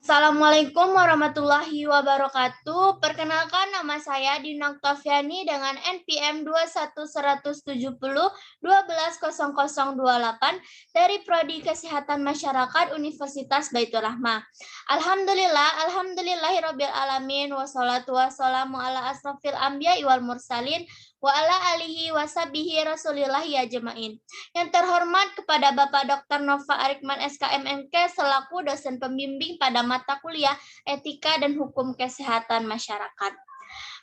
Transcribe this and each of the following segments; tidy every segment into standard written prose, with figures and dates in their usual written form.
Assalamualaikum warahmatullahi wabarakatuh. Perkenalkan, nama saya Dina Oktaviani dengan NPM 21170120028 dari Prodi Kesehatan Masyarakat Universitas Baitur Rahmah. Alhamdulillahirabbil alamin wassalatu wassalamu ala asrofil anbiya'i wal mursalin wa ala alihi washabihi rasulillahi ajmain. Yang terhormat kepada Bapak Dr. Nova Arikman SKMMK selaku dosen pembimbing pada mata kuliah Etika dan Hukum Kesehatan Masyarakat.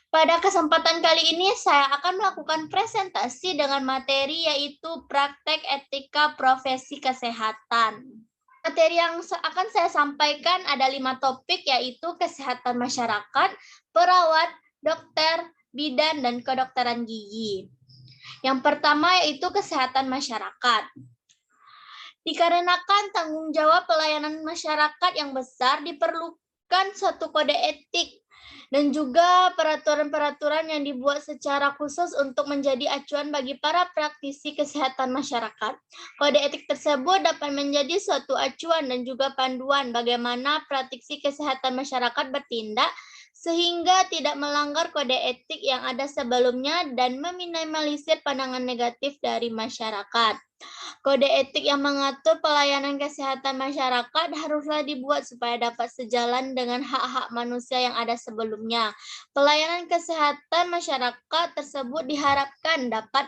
Pada kesempatan kali ini saya akan melakukan presentasi dengan materi yaitu praktek etika profesi kesehatan. Materi yang akan saya sampaikan ada 5 topik yaitu kesehatan masyarakat, perawat, dokter, bidan, dan kedokteran gigi. Yang pertama yaitu kesehatan masyarakat. Dikarenakan tanggung jawab pelayanan masyarakat yang besar, diperlukan suatu kode etik dan juga peraturan-peraturan yang dibuat secara khusus untuk menjadi acuan bagi para praktisi kesehatan masyarakat. Kode etik tersebut dapat menjadi suatu acuan dan juga panduan bagaimana praktisi kesehatan masyarakat bertindak sehingga tidak melanggar kode etik yang ada sebelumnya dan meminimalisir pandangan negatif dari masyarakat. Kode etik yang mengatur pelayanan kesehatan masyarakat haruslah dibuat supaya dapat sejalan dengan hak-hak manusia yang ada sebelumnya. Pelayanan kesehatan masyarakat tersebut diharapkan dapat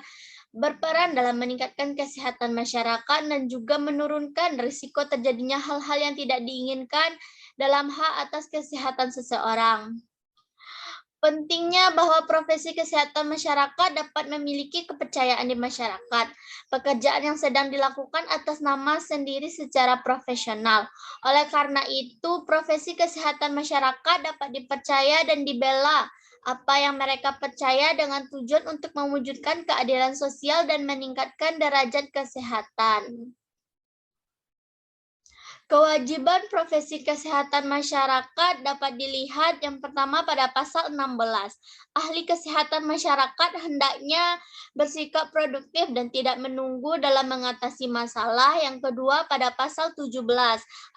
berperan dalam meningkatkan kesehatan masyarakat dan juga menurunkan risiko terjadinya hal-hal yang tidak diinginkan dalam hak atas kesehatan seseorang. Pentingnya bahwa profesi kesehatan masyarakat dapat memiliki kepercayaan di masyarakat. Pekerjaan yang sedang dilakukan atas nama sendiri secara profesional. Oleh karena itu, profesi kesehatan masyarakat dapat dipercaya dan dibela apa yang mereka percaya dengan tujuan untuk mewujudkan keadilan sosial dan meningkatkan derajat kesehatan. Kewajiban profesi kesehatan masyarakat dapat dilihat yang pertama pada pasal 16. Ahli kesehatan masyarakat hendaknya bersikap produktif dan tidak menunggu dalam mengatasi masalah. Yang kedua pada pasal 17.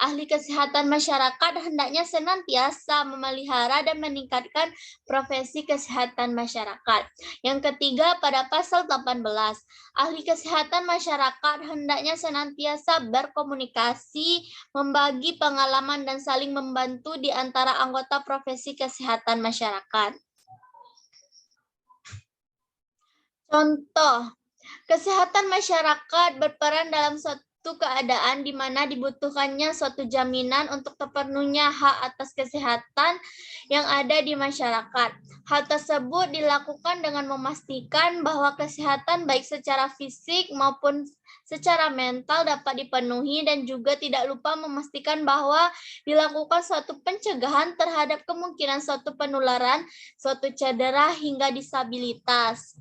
Ahli kesehatan masyarakat hendaknya senantiasa memelihara dan meningkatkan profesi kesehatan masyarakat. Yang ketiga pada pasal 18. Ahli kesehatan masyarakat hendaknya senantiasa berkomunikasi, membagi pengalaman dan saling membantu di antara anggota profesi kesehatan masyarakat. Contoh, kesehatan masyarakat berperan dalam suatu keadaan di mana dibutuhkannya suatu jaminan untuk terpenuhnya hak atas kesehatan yang ada di masyarakat. Hal tersebut dilakukan dengan memastikan bahwa kesehatan baik secara fisik maupun secara mental dapat dipenuhi dan juga tidak lupa memastikan bahwa dilakukan suatu pencegahan terhadap kemungkinan suatu penularan, suatu cedera hingga disabilitas.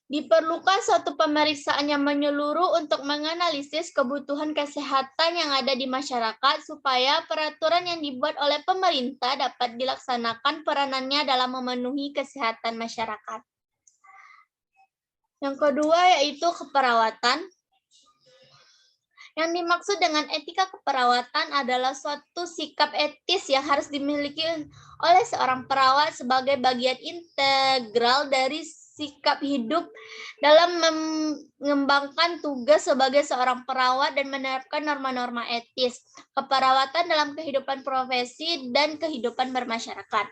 Diperlukan suatu pemeriksaan yang menyeluruh untuk menganalisis kebutuhan kesehatan yang ada di masyarakat supaya peraturan yang dibuat oleh pemerintah dapat dilaksanakan peranannya dalam memenuhi kesehatan masyarakat. Yang kedua yaitu keperawatan. Yang dimaksud dengan etika keperawatan adalah suatu sikap etis yang harus dimiliki oleh seorang perawat sebagai bagian integral dari sikap hidup dalam mengembangkan tugas sebagai seorang perawat dan menerapkan norma-norma etis, keperawatan dalam kehidupan profesi dan kehidupan bermasyarakat.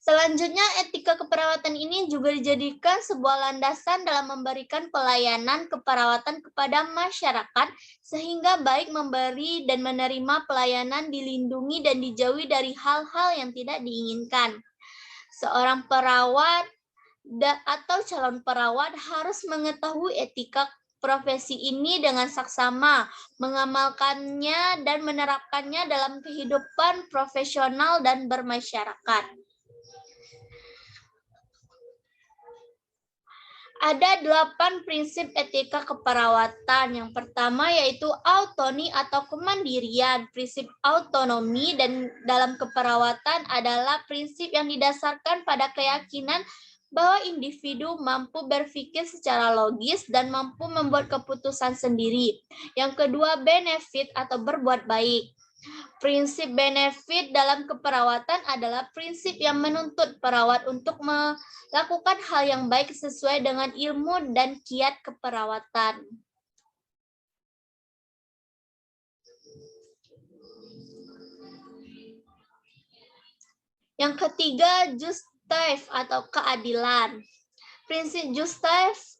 Selanjutnya, etika keperawatan ini juga dijadikan sebuah landasan dalam memberikan pelayanan keperawatan kepada masyarakat, sehingga baik memberi dan menerima pelayanan dilindungi dan dijauhi dari hal-hal yang tidak diinginkan. Seorang perawat atau calon perawat harus mengetahui etika profesi ini dengan saksama, mengamalkannya dan menerapkannya dalam kehidupan profesional dan bermasyarakat. Ada 8 prinsip etika keperawatan. Yang pertama yaitu autonomi atau kemandirian. Prinsip autonomi dan dalam keperawatan adalah prinsip yang didasarkan pada keyakinan bahwa individu mampu berpikir secara logis dan mampu membuat keputusan sendiri. Yang kedua, benefit atau berbuat baik. Prinsip benefit dalam keperawatan adalah prinsip yang menuntut perawat untuk melakukan hal yang baik sesuai dengan ilmu dan kiat keperawatan. Yang ketiga, justice atau keadilan. Prinsip justice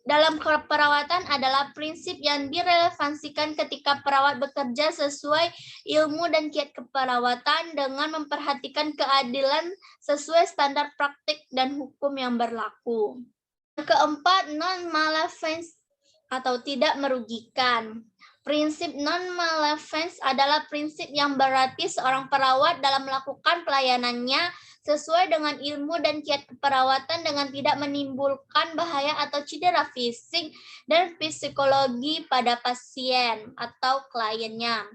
dalam keperawatan adalah prinsip yang direlevansikan ketika perawat bekerja sesuai ilmu dan kiat keperawatan dengan memperhatikan keadilan sesuai standar praktik dan hukum yang berlaku. Yang keempat, non-malevolence atau tidak merugikan. Prinsip non-malevolence adalah prinsip yang berarti seorang perawat dalam melakukan pelayanannya sesuai dengan ilmu dan kiat keperawatan dengan tidak menimbulkan bahaya atau cedera fisik dan psikologi pada pasien atau kliennya.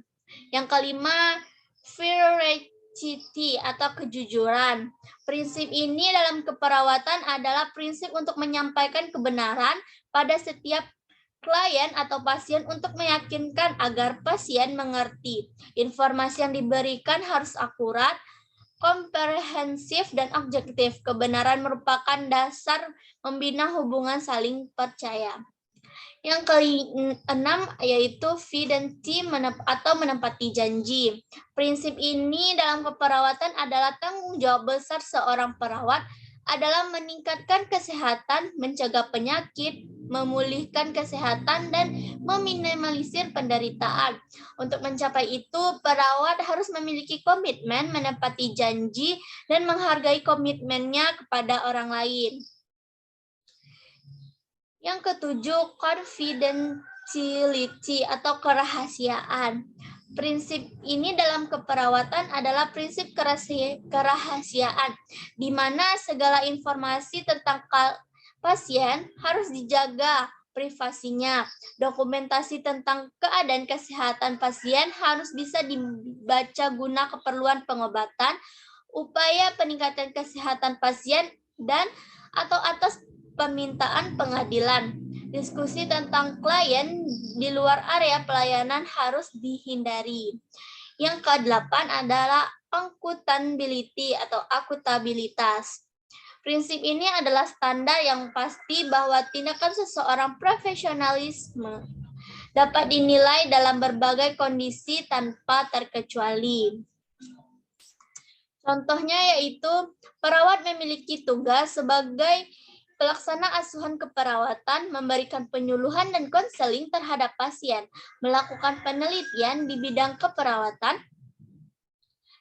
Yang kelima, veracity atau kejujuran. Prinsip ini dalam keperawatan adalah prinsip untuk menyampaikan kebenaran pada setiap klien atau pasien untuk meyakinkan agar pasien mengerti. Informasi yang diberikan harus akurat, komprehensif, dan objektif. Kebenaran merupakan dasar membina hubungan saling percaya. Yang keenam yaitu fidelity atau menepati janji. Prinsip ini dalam keperawatan adalah tanggung jawab besar seorang perawat adalah meningkatkan kesehatan, mencegah penyakit, memulihkan kesehatan, dan meminimalisir penderitaan. Untuk mencapai itu, perawat harus memiliki komitmen, menepati janji, dan menghargai komitmennya kepada orang lain. Yang ketujuh, confidentiality atau kerahasiaan. Prinsip ini dalam keperawatan adalah prinsip kerahasiaan, di mana segala informasi tentang pasien harus dijaga privasinya. Dokumentasi tentang keadaan kesehatan pasien harus bisa dibaca guna keperluan pengobatan, upaya peningkatan kesehatan pasien, dan atau atas permintaan pengadilan. Diskusi tentang klien di luar area pelayanan harus dihindari. Yang ke-8 adalah accountability atau akuntabilitas. Prinsip ini adalah standar yang pasti bahwa tindakan seseorang profesionalisme dapat dinilai dalam berbagai kondisi tanpa terkecuali. Contohnya yaitu perawat memiliki tugas sebagai pelaksana asuhan keperawatan, memberikan penyuluhan dan konseling terhadap pasien, melakukan penelitian di bidang keperawatan,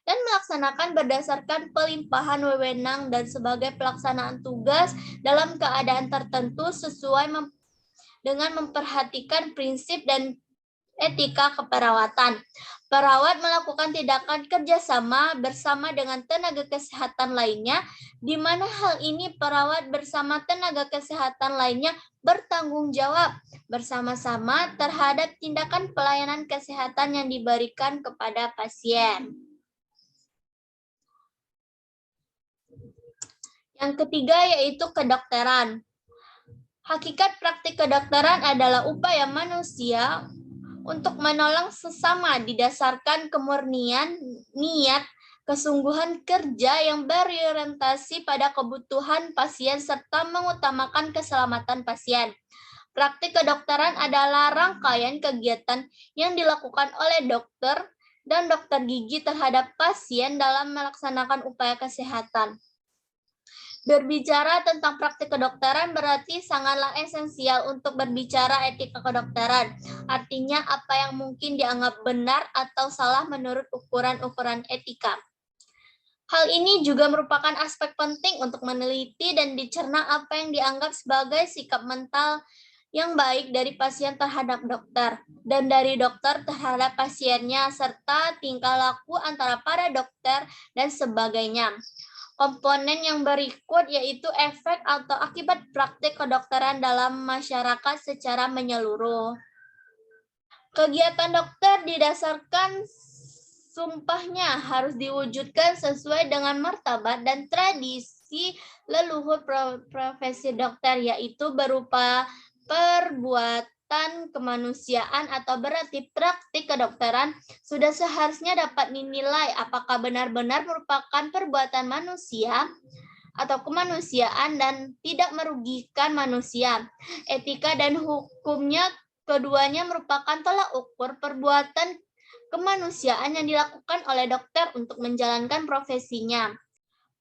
dan melaksanakan berdasarkan pelimpahan wewenang dan sebagai pelaksanaan tugas dalam keadaan tertentu sesuai dengan memperhatikan prinsip dan etika keperawatan. Perawat melakukan tindakan kerjasama bersama dengan tenaga kesehatan lainnya, di mana hal ini perawat bersama tenaga kesehatan lainnya bertanggung jawab bersama-sama terhadap tindakan pelayanan kesehatan yang diberikan kepada pasien. Yang ketiga yaitu kedokteran. Hakikat praktik kedokteran adalah upaya manusia untuk menolong sesama didasarkan kemurnian, niat, kesungguhan kerja yang berorientasi pada kebutuhan pasien serta mengutamakan keselamatan pasien. Praktik kedokteran adalah rangkaian kegiatan yang dilakukan oleh dokter dan dokter gigi terhadap pasien dalam melaksanakan upaya kesehatan. Berbicara tentang praktik kedokteran berarti sangatlah esensial untuk berbicara etika kedokteran. Artinya apa yang mungkin dianggap benar atau salah menurut ukuran-ukuran etika. Hal ini juga merupakan aspek penting untuk meneliti dan dicerna apa yang dianggap sebagai sikap mental yang baik dari pasien terhadap dokter, dan dari dokter terhadap pasiennya, serta tingkah laku antara para dokter dan sebagainya. Komponen yang berikut yaitu efek atau akibat praktik kedokteran dalam masyarakat secara menyeluruh. Kegiatan dokter didasarkan sumpahnya harus diwujudkan sesuai dengan martabat dan tradisi leluhur profesi dokter, yaitu berupa perbuatan perbuatan kemanusiaan atau berarti praktik kedokteran sudah seharusnya dapat dinilai apakah benar-benar merupakan perbuatan manusia atau kemanusiaan dan tidak merugikan manusia. Etika dan hukumnya keduanya merupakan tolak ukur perbuatan kemanusiaan yang dilakukan oleh dokter untuk menjalankan profesinya.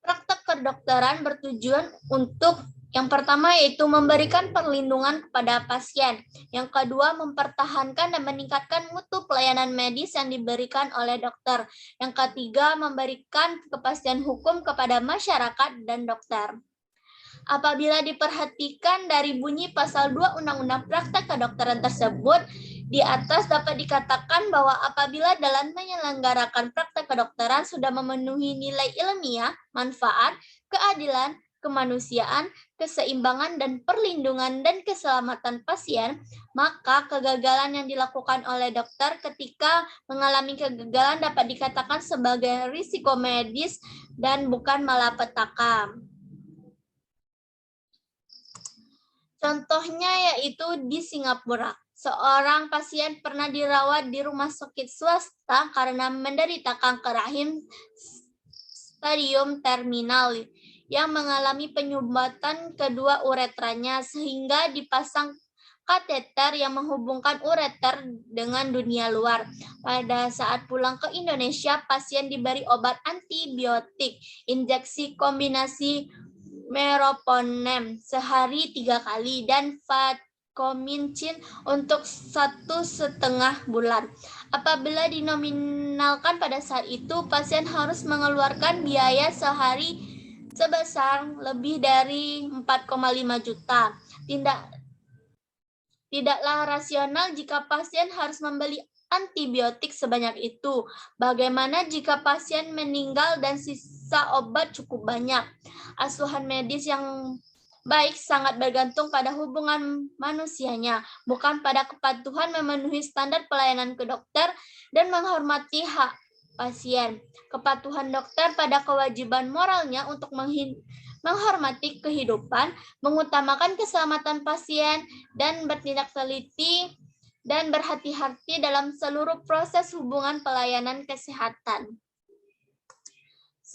Praktek kedokteran bertujuan untuk yang pertama yaitu memberikan perlindungan kepada pasien. Yang kedua, mempertahankan dan meningkatkan mutu pelayanan medis yang diberikan oleh dokter. Yang ketiga, memberikan kepastian hukum kepada masyarakat dan dokter. Apabila diperhatikan dari bunyi pasal 2 Undang-Undang Praktek Kedokteran tersebut, di atas dapat dikatakan bahwa apabila dalam menyelenggarakan praktek kedokteran sudah memenuhi nilai ilmiah, manfaat, keadilan, kemanusiaan, keseimbangan, dan perlindungan dan keselamatan pasien, maka kegagalan yang dilakukan oleh dokter ketika mengalami kegagalan dapat dikatakan sebagai risiko medis dan bukan malapetaka. Contohnya yaitu di Singapura. Seorang pasien pernah dirawat di rumah sakit swasta karena menderita kanker rahim stadium terminal yang mengalami penyumbatan kedua uretranya sehingga dipasang kateter yang menghubungkan ureter dengan dunia luar. Pada saat pulang ke Indonesia, pasien diberi obat antibiotik, injeksi kombinasi meropenem sehari 3 kali dan vancomycin untuk 1,5 bulan. Apabila dinominalkan pada saat itu, pasien harus mengeluarkan biaya sehari sebesar lebih dari 4,5 juta. Tidaklah rasional jika pasien harus membeli antibiotik sebanyak itu. Bagaimana jika pasien meninggal dan sisa obat cukup banyak? Asuhan medis yang baik sangat bergantung pada hubungan manusianya, bukan pada kepatuhan memenuhi standar pelayanan ke dokter dan menghormati hak pasien. Kepatuhan dokter pada kewajiban moralnya untuk menghormati kehidupan, mengutamakan keselamatan pasien, dan bertindak teliti dan berhati-hati dalam seluruh proses hubungan pelayanan kesehatan.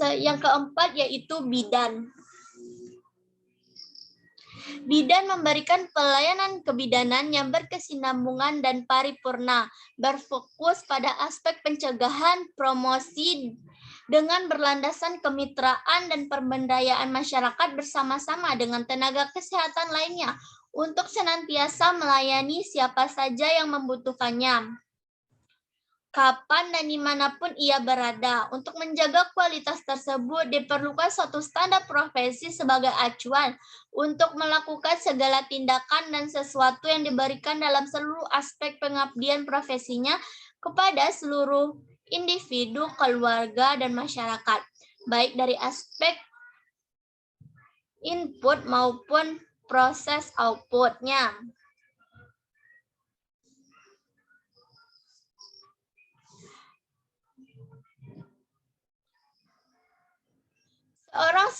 Yang keempat yaitu bidan. Bidan memberikan pelayanan kebidanan yang berkesinambungan dan paripurna, berfokus pada aspek pencegahan, promosi, dengan berlandasan kemitraan dan pemberdayaan masyarakat bersama-sama dengan tenaga kesehatan lainnya untuk senantiasa melayani siapa saja yang membutuhkannya, kapan dan dimanapun ia berada. Untuk menjaga kualitas tersebut diperlukan suatu standar profesi sebagai acuan untuk melakukan segala tindakan dan sesuatu yang diberikan dalam seluruh aspek pengabdian profesinya kepada seluruh individu, keluarga, dan masyarakat, baik dari aspek input maupun proses output-nya. Seorang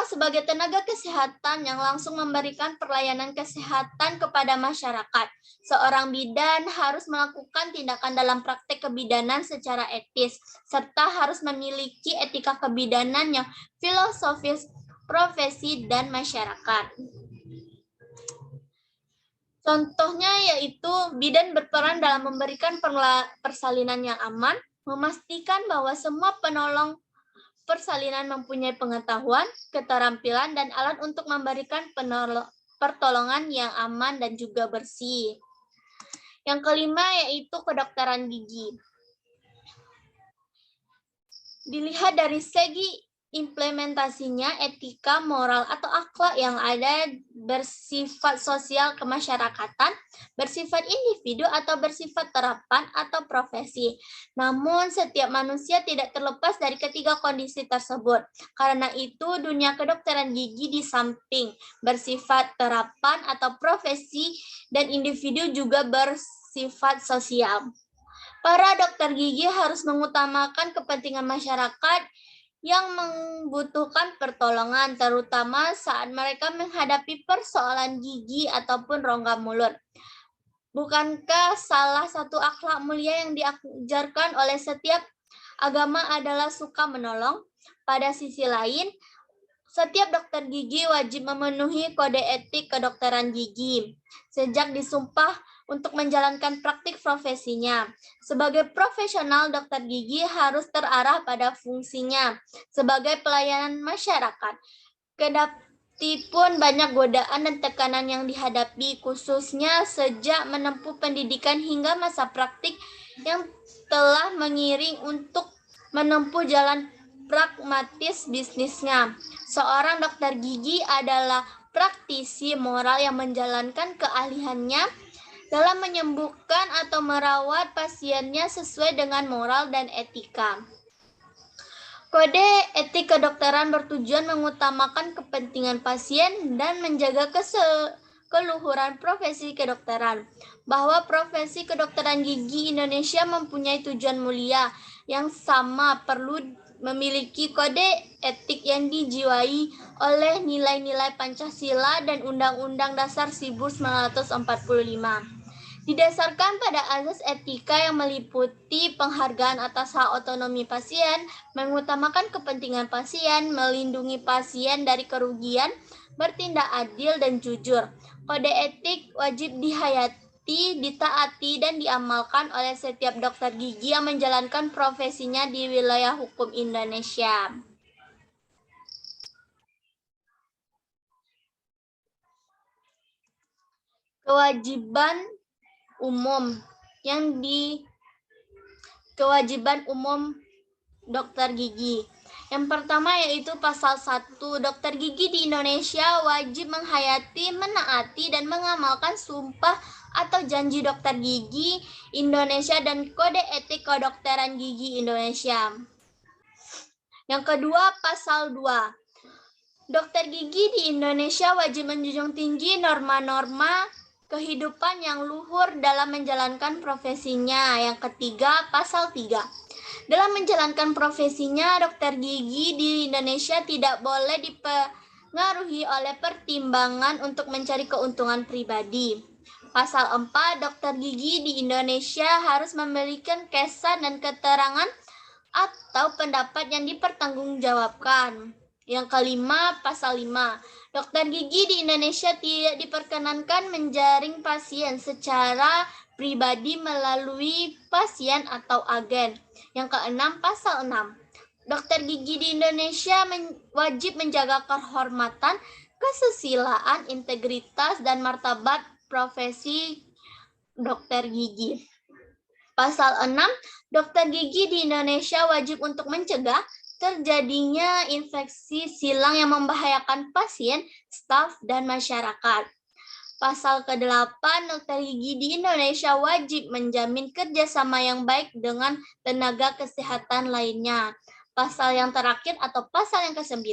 sebagai tenaga kesehatan yang langsung memberikan pelayanan kesehatan kepada masyarakat. Seorang bidan harus melakukan tindakan dalam praktek kebidanan secara etis, serta harus memiliki etika kebidanan yang filosofis, profesi, dan masyarakat. Contohnya yaitu bidan berperan dalam memberikan persalinan yang aman, memastikan bahwa semua penolong persalinan mempunyai pengetahuan, keterampilan, dan alat untuk memberikan pertolongan yang aman dan juga bersih. Yang kelima yaitu kedokteran gigi. Dilihat dari segi implementasinya, etika, moral, atau akhlak yang ada bersifat sosial kemasyarakatan, bersifat individu, atau bersifat terapan atau profesi. Namun, setiap manusia tidak terlepas dari ketiga kondisi tersebut. Karena itu, dunia kedokteran gigi di samping bersifat terapan atau profesi dan individu juga bersifat sosial. Para dokter gigi harus mengutamakan kepentingan masyarakat yang membutuhkan pertolongan, terutama saat mereka menghadapi persoalan gigi ataupun rongga mulut. Bukankah salah satu akhlak mulia yang diajarkan oleh setiap agama adalah suka menolong? Pada sisi lain, setiap dokter gigi wajib memenuhi kode etik kedokteran gigi sejak disumpah untuk menjalankan praktik profesinya. Sebagai profesional, dokter gigi harus terarah pada fungsinya sebagai pelayanan masyarakat. Kendati pun banyak godaan dan tekanan yang dihadapi, khususnya sejak menempuh pendidikan hingga masa praktik yang telah mengiring untuk menempuh jalan pragmatis bisnisnya. Seorang dokter gigi adalah praktisi moral yang menjalankan keahliannya dalam menyembuhkan atau merawat pasiennya sesuai dengan moral dan etika. Kode etik kedokteran bertujuan mengutamakan kepentingan pasien dan menjaga keluhuran profesi kedokteran. Bahwa profesi kedokteran gigi Indonesia mempunyai tujuan mulia yang sama, perlu memiliki kode etik yang dijiwai oleh nilai-nilai Pancasila dan Undang-Undang Dasar 1945. Didasarkan pada azas etika yang meliputi penghargaan atas hak otonomi pasien, mengutamakan kepentingan pasien, melindungi pasien dari kerugian, bertindak adil dan jujur. Kode etik wajib dihayati, ditaati, dan diamalkan oleh setiap dokter gigi yang menjalankan profesinya di wilayah hukum Indonesia. Kewajiban umum kewajiban umum dokter gigi. Yang pertama yaitu pasal 1, dokter gigi di Indonesia wajib menghayati, menaati, dan mengamalkan sumpah atau janji dokter gigi Indonesia dan kode etik kedokteran gigi Indonesia. Yang kedua, pasal 2. Dokter gigi di Indonesia wajib menjunjung tinggi norma-norma kehidupan yang luhur dalam menjalankan profesinya. Yang ketiga, pasal 3. Dalam menjalankan profesinya, dokter gigi di Indonesia tidak boleh dipengaruhi oleh pertimbangan untuk mencari keuntungan pribadi. Pasal 4, dokter gigi di Indonesia harus memberikan kesan dan keterangan atau pendapat yang dipertanggungjawabkan. Yang kelima, pasal 5. Dokter gigi di Indonesia tidak diperkenankan menjaring pasien secara pribadi melalui pasien atau agen. Yang keenam, pasal 6. Dokter gigi di Indonesia wajib menjaga kehormatan, kesusilaan, integritas, dan martabat profesi dokter gigi. Pasal 6. Dokter gigi di Indonesia wajib untuk mencegah terjadinya infeksi silang yang membahayakan pasien, staf, dan masyarakat. Pasal ke-8, dokter gigi di Indonesia wajib menjamin kerjasama yang baik dengan tenaga kesehatan lainnya. Pasal yang terakhir atau pasal yang ke-9,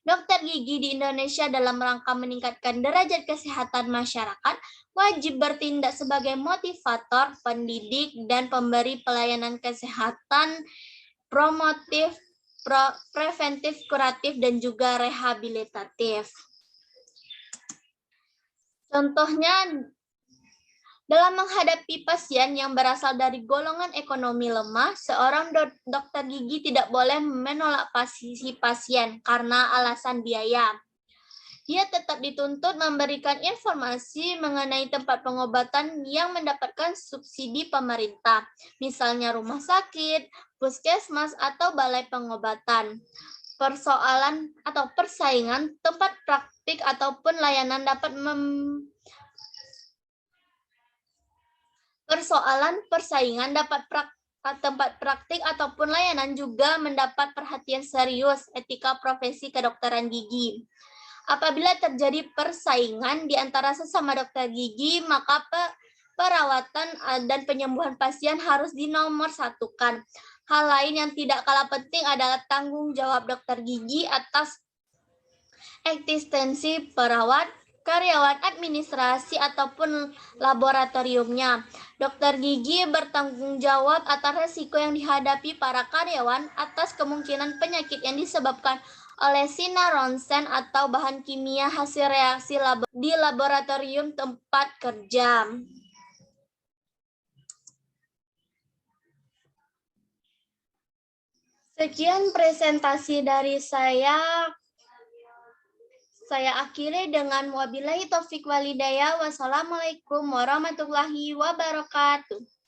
dokter gigi di Indonesia dalam rangka meningkatkan derajat kesehatan masyarakat wajib bertindak sebagai motivator, pendidik, dan pemberi pelayanan kesehatan promotif, preventif, kuratif, dan juga rehabilitatif. Contohnya, dalam menghadapi pasien yang berasal dari golongan ekonomi lemah, seorang dokter gigi tidak boleh menolak pasien karena alasan biaya. Dia tetap dituntut memberikan informasi mengenai tempat pengobatan yang mendapatkan subsidi pemerintah, misalnya rumah sakit, puskesmas, atau balai pengobatan. Persoalan atau persaingan tempat praktik ataupun layanan dapat tempat praktik ataupun layanan juga mendapat perhatian serius etika profesi kedokteran gigi. Apabila terjadi persaingan di antara sesama dokter gigi, maka perawatan dan penyembuhan pasien harus dinomorsatukan. Hal lain yang tidak kalah penting adalah tanggung jawab dokter gigi atas eksistensi perawat, karyawan administrasi ataupun laboratoriumnya. Dokter gigi bertanggung jawab atas resiko yang dihadapi para karyawan atas kemungkinan penyakit yang disebabkan oleh sinar ronsen atau bahan kimia hasil reaksi di laboratorium tempat kerja. Sekian presentasi dari saya. Saya akhiri dengan wabillahi taufik walhidayah. Wassalamualaikum warahmatullahi wabarakatuh.